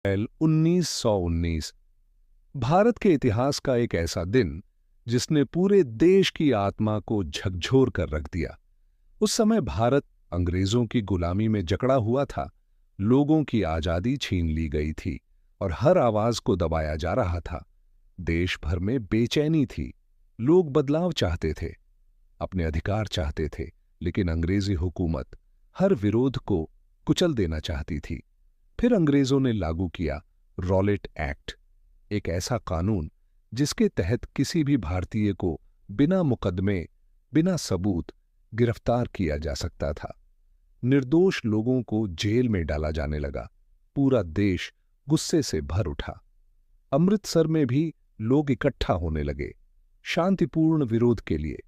अप्रैल 1919 भारत के इतिहास का एक ऐसा दिन जिसने पूरे देश की आत्मा को झकझोर कर रख दिया। उस समय भारत अंग्रेजों की गुलामी में जकड़ा हुआ था। लोगों की आजादी छीन ली गई थी और हर आवाज को दबाया जा रहा था। देश भर में बेचैनी थी। लोग बदलाव चाहते थे, अपने अधिकार चाहते थे, लेकिन अंग्रेजी हुकूमत हर विरोध को कुचल देना चाहती थी। फिर अंग्रेजों ने लागू किया रॉलेट एक्ट, एक ऐसा कानून जिसके तहत किसी भी भारतीय को बिना मुकदमे, बिना सबूत गिरफ्तार किया जा सकता था। निर्दोष लोगों को जेल में डाला जाने लगा। पूरा देश गुस्से से भर उठा। अमृतसर में भी लोग इकट्ठा होने लगे, शांतिपूर्ण विरोध के लिए।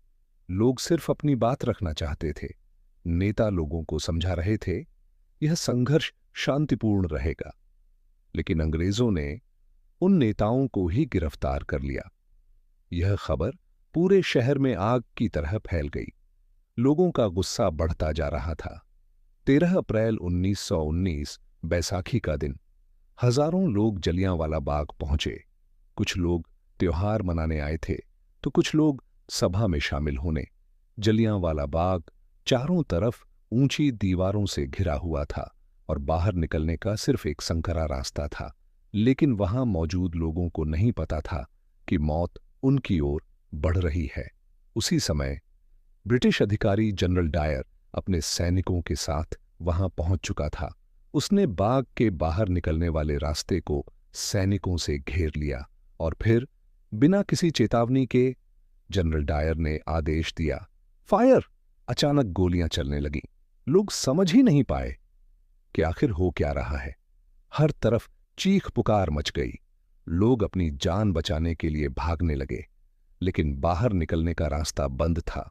लोग सिर्फ अपनी बात रखना चाहते थे। नेता लोगों को समझा रहे थे, यह संघर्ष शांतिपूर्ण रहेगा, लेकिन अंग्रेजों ने उन नेताओं को ही गिरफ्तार कर लिया। यह खबर पूरे शहर में आग की तरह फैल गई। लोगों का गुस्सा बढ़ता जा रहा था। 13 अप्रैल 1919 बैसाखी का दिन। हजारों लोग जलियांवाला बाग पहुंचे। कुछ लोग त्योहार मनाने आए थे तो कुछ लोग सभा में शामिल होने। जलियांवाला बाग चारों तरफ ऊंची दीवारों से घिरा हुआ था और बाहर निकलने का सिर्फ एक संकरा रास्ता था। लेकिन वहां मौजूद लोगों को नहीं पता था कि मौत उनकी ओर बढ़ रही है। उसी समय ब्रिटिश अधिकारी जनरल डायर अपने सैनिकों के साथ वहां पहुंच चुका था। उसने बाग के बाहर निकलने वाले रास्ते को सैनिकों से घेर लिया और फिर बिना किसी चेतावनी के जनरल डायर ने आदेश दिया, फायर! अचानक गोलियां चलने लगीं। लोग समझ ही नहीं पाए कि आखिर हो क्या रहा है। हर तरफ चीख पुकार मच गई। लोग अपनी जान बचाने के लिए भागने लगे, लेकिन बाहर निकलने का रास्ता बंद था।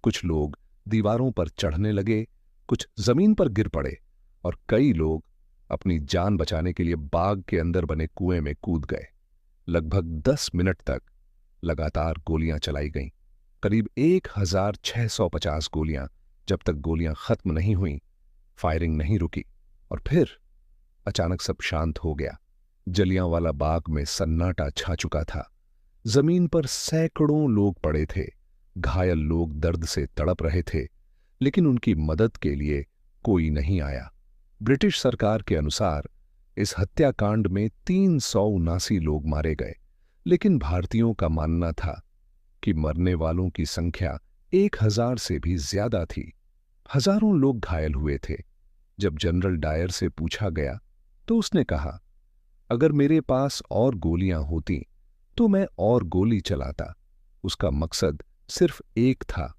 कुछ लोग दीवारों पर चढ़ने लगे, कुछ जमीन पर गिर पड़े और कई लोग अपनी जान बचाने के लिए बाग के अंदर बने कुएं में कूद गए। लगभग 10 मिनट तक लगातार गोलियां चलाई गईं, करीब 1650 गोलियां। जब तक गोलियां खत्म नहीं हुईं, फायरिंग नहीं रुकी और फिर अचानक सब शांत हो गया। जलियांवाला बाग में सन्नाटा छा चुका था। जमीन पर सैकड़ों लोग पड़े थे। घायल लोग दर्द से तड़प रहे थे, लेकिन उनकी मदद के लिए कोई नहीं आया। ब्रिटिश सरकार के अनुसार इस हत्याकांड में 379 लोग मारे गए, लेकिन भारतीयों का मानना था कि मरने वालों की संख्या 1000 से भी ज्यादा थी। हजारों लोग घायल हुए थे। जब जनरल डायर से पूछा गया तो उसने कहा, अगर मेरे पास और गोलियां होती तो मैं और गोली चलाता। उसका मकसद सिर्फ एक था,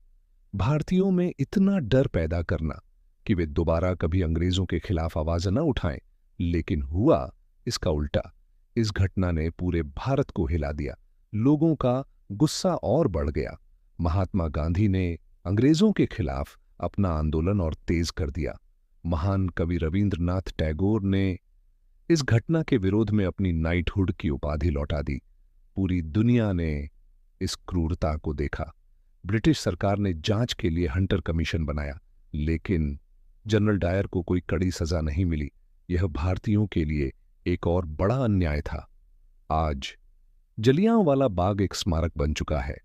भारतीयों में इतना डर पैदा करना कि वे दोबारा कभी अंग्रेजों के खिलाफ आवाज न उठाएं। लेकिन हुआ इसका उल्टा। इस घटना ने पूरे भारत को हिला दिया। लोगों का गुस्सा और बढ़ गया। महात्मा गांधी ने अंग्रेजों के खिलाफ अपना आंदोलन और तेज कर दिया। महान कवि रविंद्रनाथ टैगोर ने इस घटना के विरोध में अपनी नाइटहुड की उपाधि लौटा दी। पूरी दुनिया ने इस क्रूरता को देखा। ब्रिटिश सरकार ने जांच के लिए हंटर कमीशन बनाया, लेकिन जनरल डायर को कोई कड़ी सजा नहीं मिली। यह भारतीयों के लिए एक और बड़ा अन्याय था। आज जलियांवाला बाग एक स्मारक बन चुका है।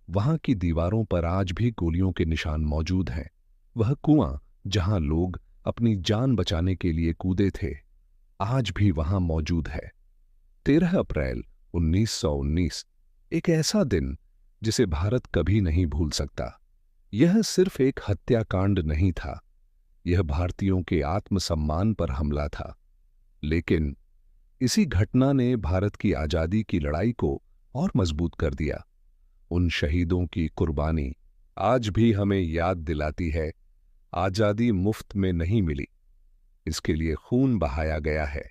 वहां की दीवारों पर आज भी गोलियों के निशान मौजूद हैं। वह कुआं जहां लोग अपनी जान बचाने के लिए कूदे थे, आज भी वहां मौजूद है। 13 अप्रैल 1919 एक ऐसा दिन जिसे भारत कभी नहीं भूल सकता। यह सिर्फ एक हत्याकांड नहीं था, यह भारतीयों के आत्मसम्मान पर हमला था। लेकिन इसी घटना ने भारत की आजादी की लड़ाई को और मजबूत कर दिया। उन शहीदों की कुर्बानी आज भी हमें याद दिलाती है, आजादी मुफ्त में नहीं मिली, इसके लिए खून बहाया गया है।